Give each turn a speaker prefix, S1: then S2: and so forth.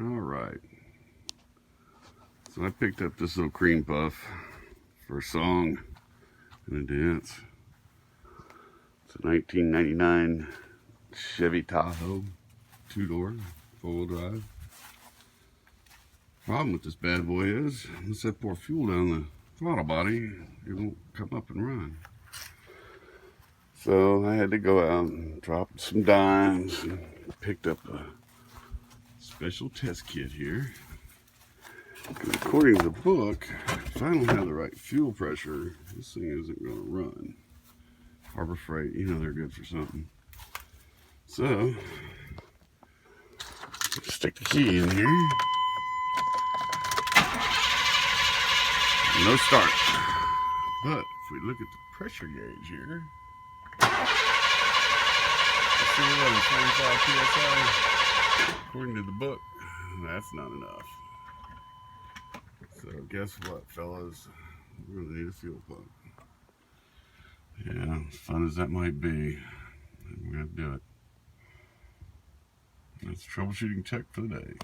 S1: Alright, so I picked up this little cream puff for a song and a dance. It's a 1999 Chevy Tahoe, 2-door, 4-wheel drive. Problem with this bad boy is, once I pour fuel down the throttle body, it won't come up and run. So I had to go out and drop some dimes and picked up a special test kit here. And according to the book, if I don't have the right fuel pressure, this thing isn't going to run. Harbor Freight, you know they're good for something. So, stick the key in here. No start. But if we look at the pressure gauge here, let's see we're running 45 psi. According to the book, that's not enough. So guess what, fellas? We're gonna need a fuel pump. Yeah, as fun as that might be, we're gonna do it. That's troubleshooting tech for the day.